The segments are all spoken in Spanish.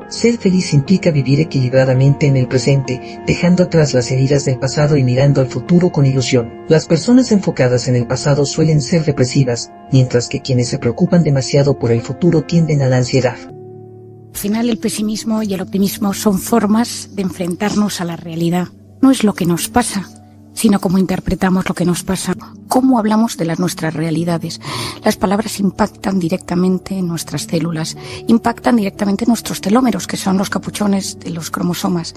Ser feliz implica vivir equilibradamente en el presente, dejando atrás las heridas del pasado y mirando al futuro con ilusión. Las personas enfocadas en el pasado suelen ser depresivas, mientras que quienes se preocupan demasiado por el futuro tienden a la ansiedad. Al final, el pesimismo y el optimismo son formas de enfrentarnos a la realidad. No es lo que nos pasa, sino cómo interpretamos lo que nos pasa, cómo hablamos de nuestras realidades. Las palabras impactan directamente en nuestras células, impactan directamente en nuestros telómeros, que son los capuchones de los cromosomas.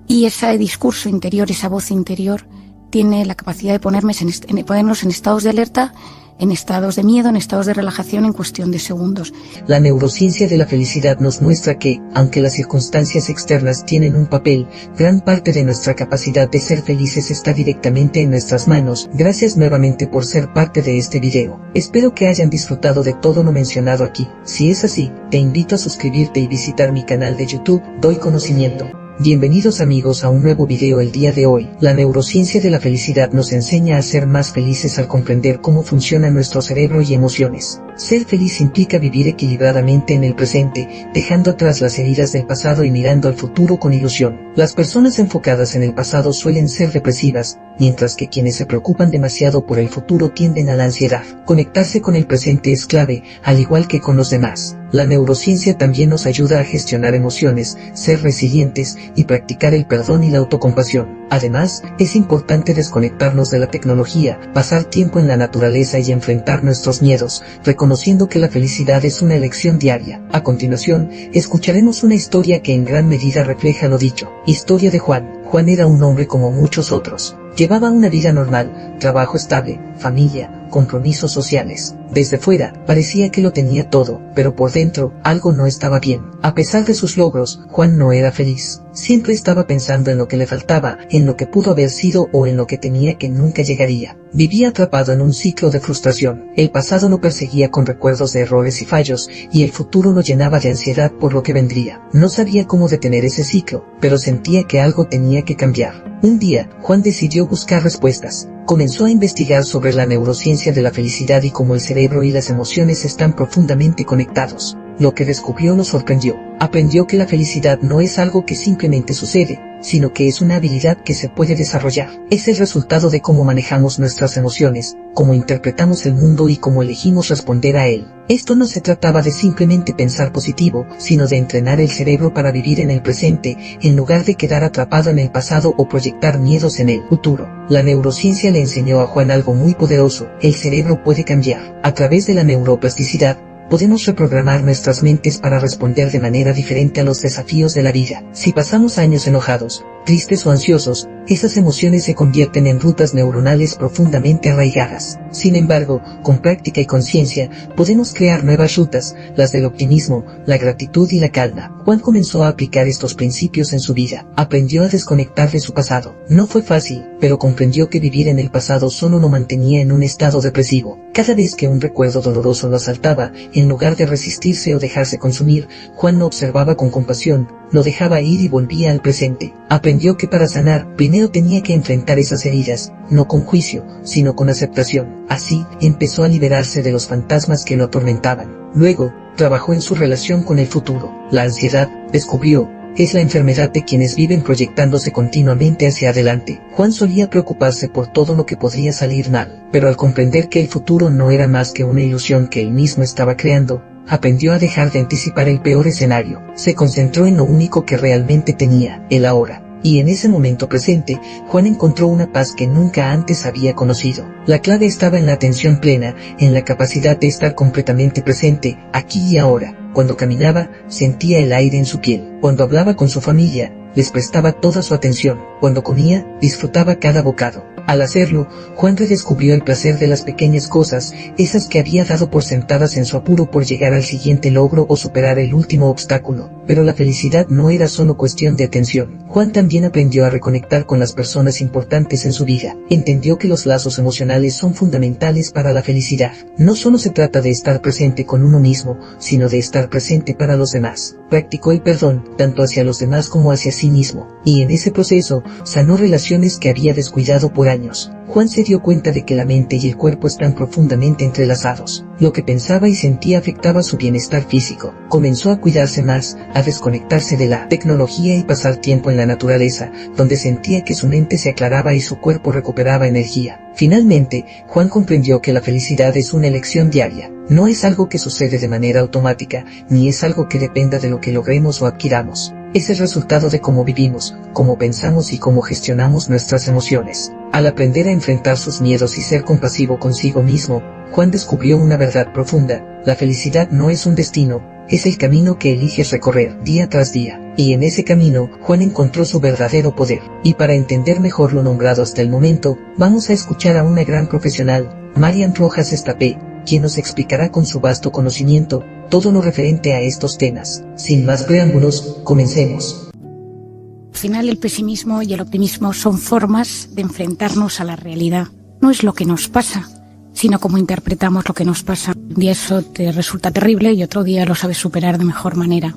Y ese discurso interior, esa voz interior, tiene la capacidad de ponernos en estados de alerta, en estados de miedo, en estados de relajación en cuestión de segundos. La neurociencia de la felicidad nos muestra que, aunque las circunstancias externas tienen un papel, gran parte de nuestra capacidad de ser felices está directamente en nuestras manos. Gracias nuevamente por ser parte de este video. Espero que hayan disfrutado de todo lo mencionado aquí. Si es así, te invito a suscribirte y visitar mi canal de YouTube, Doy Conocimiento. Bienvenidos amigos a un nuevo video. El día de hoy, la neurociencia de la felicidad nos enseña a ser más felices al comprender cómo funciona nuestro cerebro y emociones. Ser feliz implica vivir equilibradamente en el presente, dejando atrás las heridas del pasado y mirando al futuro con ilusión. Las personas enfocadas en el pasado suelen ser depresivas, mientras que quienes se preocupan demasiado por el futuro tienden a la ansiedad. Conectarse con el presente es clave, al igual que con los demás. La neurociencia también nos ayuda a gestionar emociones, ser resilientes y practicar el perdón y la autocompasión. Además, es importante desconectarnos de la tecnología, pasar tiempo en la naturaleza y enfrentar nuestros miedos, reconociendo que la felicidad es una elección diaria. A continuación, escucharemos una historia que en gran medida refleja lo dicho. Historia de Juan. Juan era un hombre como muchos otros. Llevaba una vida normal, trabajo estable, familia, compromisos sociales. Desde fuera, parecía que lo tenía todo, pero por dentro, algo no estaba bien. A pesar de sus logros, Juan no era feliz. Siempre estaba pensando en lo que le faltaba, en lo que pudo haber sido o en lo que temía que nunca llegaría. Vivía atrapado en un ciclo de frustración. El pasado lo perseguía con recuerdos de errores y fallos, y el futuro lo llenaba de ansiedad por lo que vendría. No sabía cómo detener ese ciclo, pero sentía que algo tenía que cambiar. Un día, Juan decidió buscar respuestas. Comenzó a investigar sobre la neurociencia de la felicidad y cómo el cerebro y las emociones están profundamente conectados. Lo que descubrió lo sorprendió. Aprendió que la felicidad no es algo que simplemente sucede, sino que es una habilidad que se puede desarrollar. Es el resultado de cómo manejamos nuestras emociones, cómo interpretamos el mundo y cómo elegimos responder a él. Esto no se trataba de simplemente pensar positivo, sino de entrenar el cerebro para vivir en el presente, en lugar de quedar atrapado en el pasado o proyectar miedos en el futuro. La neurociencia le enseñó a Juan algo muy poderoso: el cerebro puede cambiar. A través de la neuroplasticidad, podemos reprogramar nuestras mentes para responder de manera diferente a los desafíos de la vida. Si pasamos años enojados, tristes o ansiosos, esas emociones se convierten en rutas neuronales profundamente arraigadas. Sin embargo, con práctica y conciencia, podemos crear nuevas rutas, las del optimismo, la gratitud y la calma. Juan comenzó a aplicar estos principios en su vida. Aprendió a desconectar de su pasado. No fue fácil, pero comprendió que vivir en el pasado solo lo mantenía en un estado depresivo. Cada vez que un recuerdo doloroso lo asaltaba, en lugar de resistirse o dejarse consumir, Juan lo observaba con compasión, lo dejaba ir y volvía al presente. Aprendió que para sanar, primero tenía que enfrentar esas heridas, no con juicio, sino con aceptación. Así, empezó a liberarse de los fantasmas que lo atormentaban. Luego, trabajó en su relación con el futuro. La ansiedad, descubrió, es la enfermedad de quienes viven proyectándose continuamente hacia adelante. Juan solía preocuparse por todo lo que podría salir mal, pero al comprender que el futuro no era más que una ilusión que él mismo estaba creando, aprendió a dejar de anticipar el peor escenario. Se concentró en lo único que realmente tenía, el ahora. Y en ese momento presente, Juan encontró una paz que nunca antes había conocido. La clave estaba en la atención plena, en la capacidad de estar completamente presente, aquí y ahora. Cuando caminaba, sentía el aire en su piel. Cuando hablaba con su familia, les prestaba toda su atención. Cuando comía, disfrutaba cada bocado. Al hacerlo, Juan redescubrió el placer de las pequeñas cosas, esas que había dado por sentadas en su apuro por llegar al siguiente logro o superar el último obstáculo. Pero la felicidad no era solo cuestión de atención. Juan también aprendió a reconectar con las personas importantes en su vida. Entendió que los lazos emocionales son fundamentales para la felicidad. No solo se trata de estar presente con uno mismo, sino de estar presente para los demás. Practicó el perdón, tanto hacia los demás como hacia sí mismo. Y en ese proceso, sanó relaciones que había descuidado por años. Juan se dio cuenta de que la mente y el cuerpo están profundamente entrelazados. Lo que pensaba y sentía afectaba su bienestar físico. Comenzó a cuidarse más, a desconectarse de la tecnología y pasar tiempo en la naturaleza, donde sentía que su mente se aclaraba y su cuerpo recuperaba energía. Finalmente, Juan comprendió que la felicidad es una elección diaria. No es algo que sucede de manera automática, ni es algo que dependa de lo que logremos o adquiramos. Es el resultado de cómo vivimos, cómo pensamos y cómo gestionamos nuestras emociones. Al aprender a enfrentar sus miedos y ser compasivo consigo mismo, Juan descubrió una verdad profunda: la felicidad no es un destino, es el camino que eliges recorrer día tras día. Y en ese camino, Juan encontró su verdadero poder. Y para entender mejor lo nombrado hasta el momento, vamos a escuchar a una gran profesional, Marian Rojas Estapé, quien nos explicará con su vasto conocimiento todo lo referente a estos temas. Sin más preámbulos, comencemos. Al final, el pesimismo y el optimismo son formas de enfrentarnos a la realidad. No es lo que nos pasa, sino cómo interpretamos lo que nos pasa. Un día eso te resulta terrible y otro día lo sabes superar de mejor manera.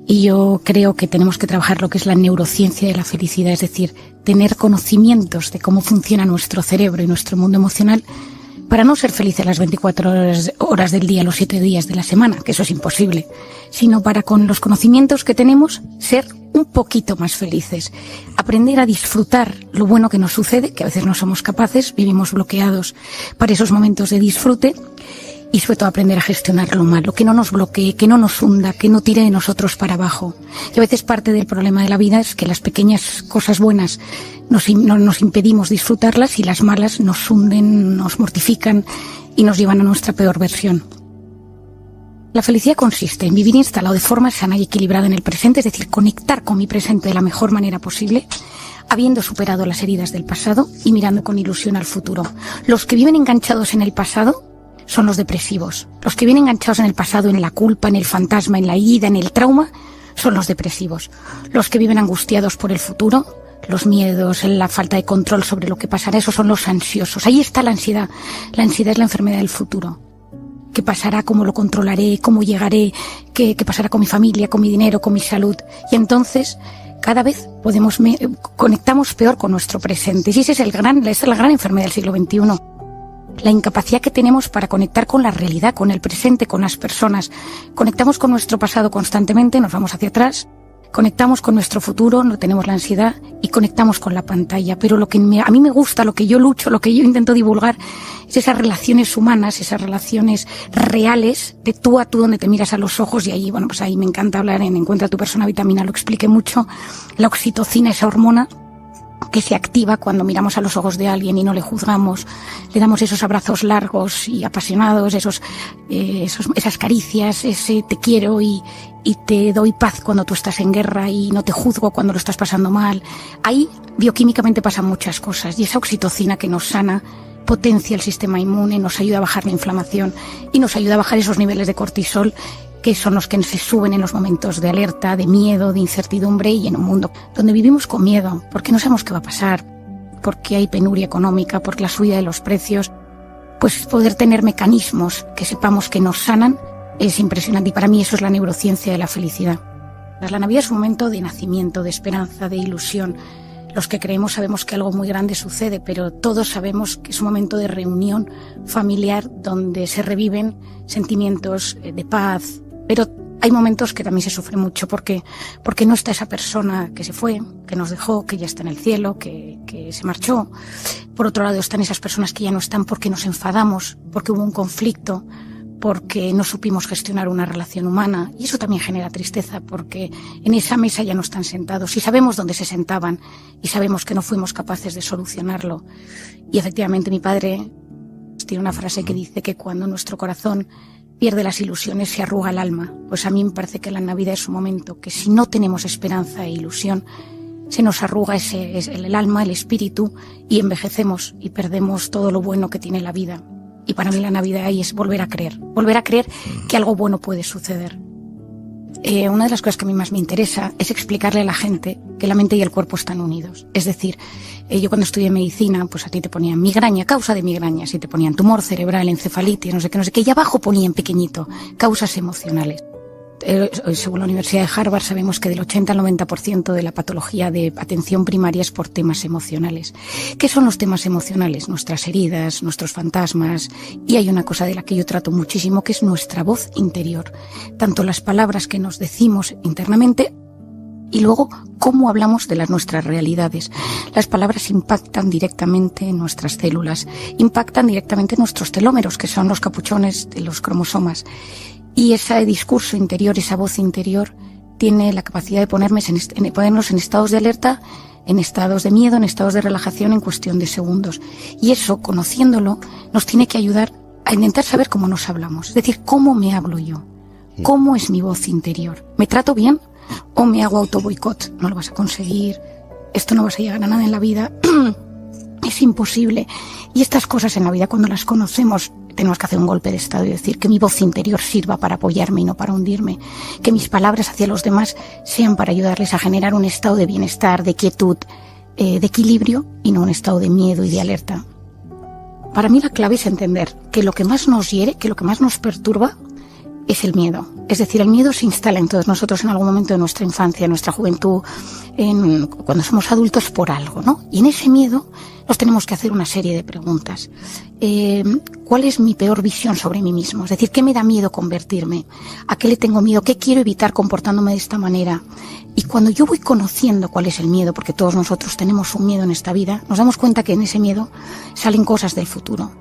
Y yo creo que tenemos que trabajar lo que es la neurociencia de la felicidad, es decir, tener conocimientos de cómo funciona nuestro cerebro y nuestro mundo emocional para no ser felices las 24 horas del día, los 7 días de la semana, que eso es imposible, sino para, con los conocimientos que tenemos, ser un poquito más felices, aprender a disfrutar lo bueno que nos sucede, que a veces no somos capaces, vivimos bloqueados para esos momentos de disfrute, y sobre todo aprender a gestionar lo malo, que no nos bloquee, que no nos hunda, que no tire de nosotros para abajo. Y a veces parte del problema de la vida es que las pequeñas cosas buenas nos impedimos disfrutarlas y las malas nos hunden, nos mortifican y nos llevan a nuestra peor versión. La felicidad consiste en vivir instalado de forma sana y equilibrada en el presente, es decir, conectar con mi presente de la mejor manera posible, habiendo superado las heridas del pasado y mirando con ilusión al futuro. Los que viven enganchados en el pasado son los depresivos. Los que vienen enganchados en el pasado, en la culpa, en el fantasma, en la herida, en el trauma, son los depresivos. Los que viven angustiados por el futuro, los miedos, la falta de control sobre lo que pasará, esos son los ansiosos. Ahí está la ansiedad. La ansiedad es la enfermedad del futuro. ¿Qué pasará? ¿Cómo lo controlaré? ¿Cómo llegaré? ¿Qué pasará con mi familia, con mi dinero, con mi salud? Y entonces, cada vez conectamos peor con nuestro presente. Y esa es la gran enfermedad del siglo XXI. La incapacidad que tenemos para conectar con la realidad, con el presente, con las personas. Conectamos con nuestro pasado constantemente, nos vamos hacia atrás, conectamos con nuestro futuro, no tenemos la ansiedad y conectamos con la pantalla. Pero lo que a mí me gusta, lo que yo lucho, lo que yo intento divulgar, es esas relaciones humanas, esas relaciones reales, de tú a tú, donde te miras a los ojos. Y ahí, bueno, pues ahí me encanta hablar en Encuentra tu persona vitamina, lo expliqué mucho, la oxitocina, esa hormona que se activa cuando miramos a los ojos de alguien y no le juzgamos, le damos esos abrazos largos y apasionados, esas caricias, ese te quiero y te doy paz cuando tú estás en guerra y no te juzgo cuando lo estás pasando mal. Ahí bioquímicamente pasan muchas cosas y esa oxitocina que nos sana potencia el sistema inmune, nos ayuda a bajar la inflamación y nos ayuda a bajar esos niveles de cortisol, que son los que se suben en los momentos de alerta, de miedo, de incertidumbre y en un mundo donde vivimos con miedo, porque no sabemos qué va a pasar, porque hay penuria económica, porque la subida de los precios. Pues poder tener mecanismos que sepamos que nos sanan es impresionante y para mí eso es la neurociencia de la felicidad. La Navidad es un momento de nacimiento, de esperanza, de ilusión. Los que creemos sabemos que algo muy grande sucede, pero todos sabemos que es un momento de reunión familiar donde se reviven sentimientos de paz. Pero hay momentos que también se sufre mucho porque no está esa persona que se fue, que nos dejó, que ya está en el cielo, que se marchó. Por otro lado están esas personas que ya no están porque nos enfadamos, porque hubo un conflicto, porque no supimos gestionar una relación humana. Y eso también genera tristeza porque en esa mesa ya no están sentados y sabemos dónde se sentaban y sabemos que no fuimos capaces de solucionarlo. Y efectivamente mi padre tiene una frase que dice que cuando nuestro corazón pierde las ilusiones se arruga el alma. Pues a mí me parece que la Navidad es un momento que si no tenemos esperanza e ilusión, se nos arruga el alma, el espíritu y envejecemos y perdemos todo lo bueno que tiene la vida. Y para mí la Navidad ahí es volver a creer que algo bueno puede suceder. Una de las cosas que a mí más me interesa es explicarle a la gente que la mente y el cuerpo están unidos. Es decir, yo cuando estudié medicina, pues a ti te ponían migraña, causa de migrañas, y te ponían tumor cerebral, encefalitis, no sé qué, y abajo ponían pequeñito, causas emocionales. según la Universidad de Harvard, sabemos que del 80 al 90% de la patología de atención primaria es por temas emocionales. ¿Qué son los temas emocionales? Nuestras heridas, nuestros fantasmas. Y hay una cosa de la que yo trato muchísimo, que es nuestra voz interior. Tanto las palabras que nos decimos internamente y luego cómo hablamos de nuestras realidades. Las palabras impactan directamente en nuestras células, impactan directamente en nuestros telómeros, que son los capuchones de los cromosomas. Y ese discurso interior, esa voz interior, tiene la capacidad de ponernos en estados de alerta, en estados de miedo, en estados de relajación en cuestión de segundos. Y eso, conociéndolo, nos tiene que ayudar a intentar saber cómo nos hablamos. Es decir, cómo me hablo yo, cómo es mi voz interior. ¿Me trato bien o me hago autoboicot? No lo vas a conseguir, esto no vas a llegar a nada en la vida, es imposible. Y estas cosas en la vida, cuando las conocemos, tenemos que hacer un golpe de estado y decir que mi voz interior sirva para apoyarme y no para hundirme, que mis palabras hacia los demás sean para ayudarles a generar un estado de bienestar, de quietud, de equilibrio, y no un estado de miedo y de alerta. Para mí la clave es entender que lo que más nos hiere, que lo que más nos perturba, es el miedo. Es decir, el miedo se instala en todos nosotros en algún momento de nuestra infancia, en nuestra juventud, cuando somos adultos por algo, ¿no? Y en ese miedo nos tenemos que hacer una serie de preguntas. ¿Cuál es mi peor visión sobre mí mismo? Es decir, ¿qué me da miedo convertirme? ¿A qué le tengo miedo? ¿Qué quiero evitar comportándome de esta manera? Y cuando yo voy conociendo cuál es el miedo, porque todos nosotros tenemos un miedo en esta vida, nos damos cuenta que en ese miedo salen cosas del futuro.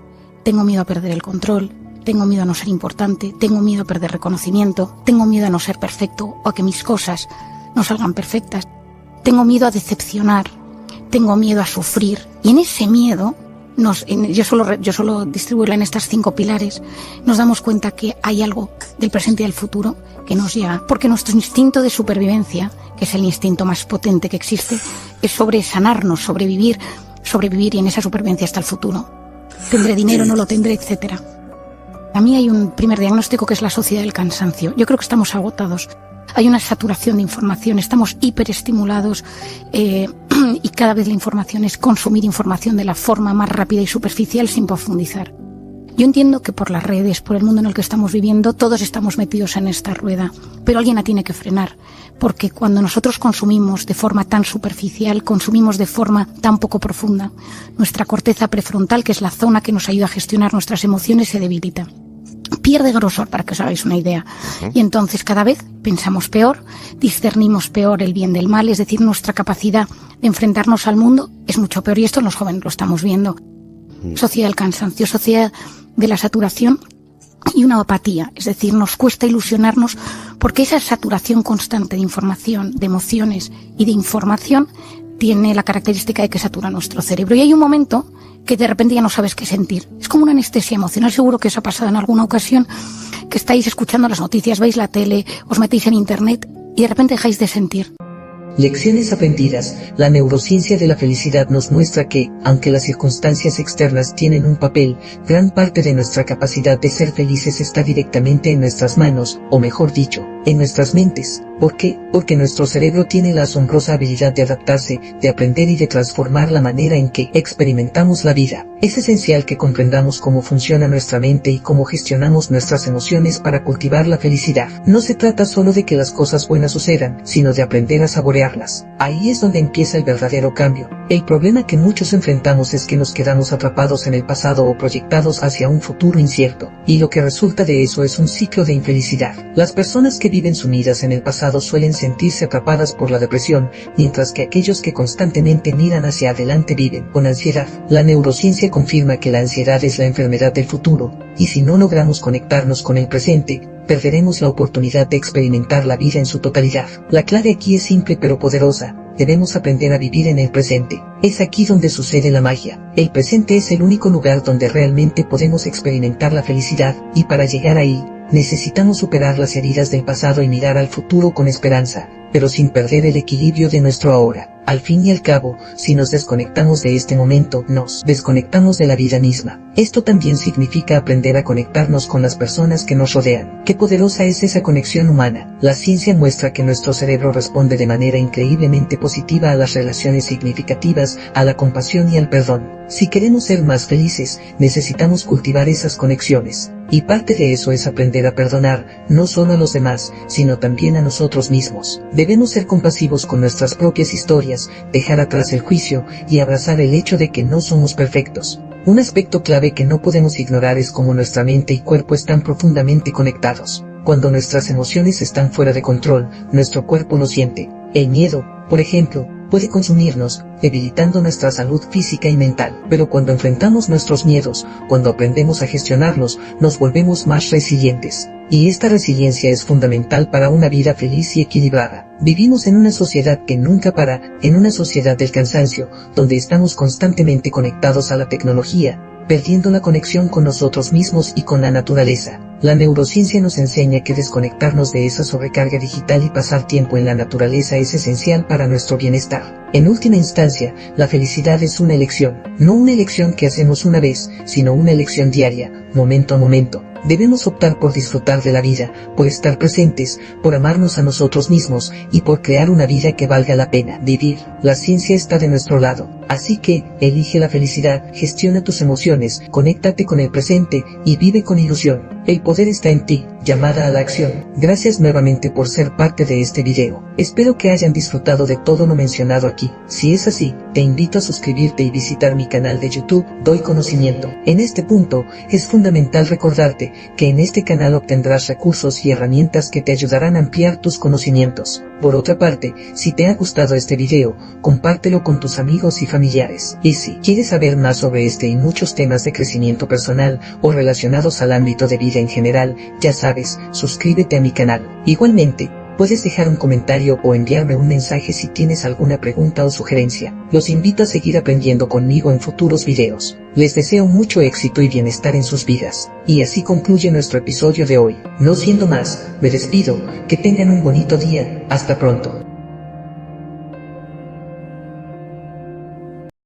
Tengo miedo a perder el control, tengo miedo a no ser importante, tengo miedo a perder reconocimiento, tengo miedo a no ser perfecto o a que mis cosas no salgan perfectas, tengo miedo a decepcionar, tengo miedo a sufrir. Y en ese miedo, yo suelo distribuirla en estas 5 pilares, nos damos cuenta que hay algo del presente y del futuro que nos llega, porque nuestro instinto de supervivencia, que es el instinto más potente que existe, es sobre sanarnos, sobrevivir, y en esa supervivencia está el futuro. Tendré dinero, no lo tendré, etcétera. A mí hay un primer diagnóstico que es la sociedad del cansancio. Yo creo que estamos agotados. Hay una saturación de información, estamos hiperestimulados y cada vez la información es consumir información de la forma más rápida y superficial sin profundizar. Yo entiendo que por las redes, por el mundo en el que estamos viviendo, todos estamos metidos en esta rueda, pero alguien la tiene que frenar, porque cuando nosotros consumimos de forma tan superficial, consumimos de forma tan poco profunda, nuestra corteza prefrontal, que es la zona que nos ayuda a gestionar nuestras emociones, se debilita. Pierde grosor, para que os hagáis una idea. Y entonces cada vez pensamos peor, discernimos peor el bien del mal, es decir, nuestra capacidad de enfrentarnos al mundo es mucho peor, y esto en los jóvenes lo estamos viendo. Sociedad del cansancio, sociedad de la saturación y una apatía, es decir, nos cuesta ilusionarnos porque esa saturación constante de información, de emociones y de información tiene la característica de que satura nuestro cerebro. Y hay un momento que de repente ya no sabes qué sentir. Es como una anestesia emocional. Seguro que os ha pasado en alguna ocasión que estáis escuchando las noticias, veis la tele, os metéis en internet y de repente dejáis de sentir. Lecciones aprendidas. La neurociencia de la felicidad nos muestra que, aunque las circunstancias externas tienen un papel, gran parte de nuestra capacidad de ser felices está directamente en nuestras manos, o mejor dicho, en nuestras mentes. ¿Por qué? Porque nuestro cerebro tiene la asombrosa habilidad de adaptarse, de aprender y de transformar la manera en que experimentamos la vida. Es esencial que comprendamos cómo funciona nuestra mente y cómo gestionamos nuestras emociones para cultivar la felicidad. No se trata solo de que las cosas buenas sucedan, sino de aprender a saborearlas. Ahí es donde empieza el verdadero cambio. El problema que muchos enfrentamos es que nos quedamos atrapados en el pasado o proyectados hacia un futuro incierto, y lo que resulta de eso es un ciclo de infelicidad. Las personas que viven sumidas en el pasado suelen sentirse atrapadas por la depresión, mientras que aquellos que constantemente miran hacia adelante viven con ansiedad. La neurociencia confirma que la ansiedad es la enfermedad del futuro, y si no logramos conectarnos con el presente, perderemos la oportunidad de experimentar la vida en su totalidad. La clave aquí es simple pero poderosa. Debemos aprender a vivir en el presente. Es aquí donde sucede la magia. El presente es el único lugar donde realmente podemos experimentar la felicidad, y para llegar ahí, necesitamos superar las heridas del pasado y mirar al futuro con esperanza, pero sin perder el equilibrio de nuestro ahora. Al fin y al cabo, si nos desconectamos de este momento, nos desconectamos de la vida misma. Esto también significa aprender a conectarnos con las personas que nos rodean. Qué poderosa es esa conexión humana. La ciencia muestra que nuestro cerebro responde de manera increíblemente positiva a las relaciones significativas, a la compasión y al perdón. Si queremos ser más felices, necesitamos cultivar esas conexiones. Y parte de eso es aprender a perdonar, no solo a los demás, sino también a nosotros mismos. Debemos ser compasivos con nuestras propias historias, dejar atrás el juicio y abrazar el hecho de que no somos perfectos. Un aspecto clave que no podemos ignorar es cómo nuestra mente y cuerpo están profundamente conectados. Cuando nuestras emociones están fuera de control, nuestro cuerpo lo siente. El miedo, por ejemplo, puede consumirnos, debilitando nuestra salud física y mental. Pero cuando enfrentamos nuestros miedos, cuando aprendemos a gestionarlos, nos volvemos más resilientes. Y esta resiliencia es fundamental para una vida feliz y equilibrada. Vivimos en una sociedad que nunca para, en una sociedad del cansancio, donde estamos constantemente conectados a la tecnología, perdiendo la conexión con nosotros mismos y con la naturaleza. La neurociencia nos enseña que desconectarnos de esa sobrecarga digital y pasar tiempo en la naturaleza es esencial para nuestro bienestar. En última instancia, la felicidad es una elección, no una elección que hacemos una vez, sino una elección diaria, momento a momento. Debemos optar por disfrutar de la vida, por estar presentes, por amarnos a nosotros mismos y por crear una vida que valga la pena vivir. La ciencia está de nuestro lado, así que elige la felicidad, gestiona tus emociones, conéctate con el presente y vive con ilusión. El poder está en ti. Llamada a la acción. Gracias nuevamente por ser parte de este video. Espero que hayan disfrutado de todo lo mencionado aquí. Si es así, te invito a suscribirte y visitar mi canal de YouTube, Doy Conocimiento. En este punto, es fundamental recordarte que en este canal obtendrás recursos y herramientas que te ayudarán a ampliar tus conocimientos. Por otra parte, si te ha gustado este video, compártelo con tus amigos y familiares. Y si quieres saber más sobre este y muchos temas de crecimiento personal o relacionados al ámbito de vida en general, ya sabes, suscríbete a mi canal. Igualmente, puedes dejar un comentario o enviarme un mensaje si tienes alguna pregunta o sugerencia. Los invito a seguir aprendiendo conmigo en futuros videos. Les deseo mucho éxito y bienestar en sus vidas. Y así concluye nuestro episodio de hoy. No siendo más, me despido, que tengan un bonito día. Hasta pronto.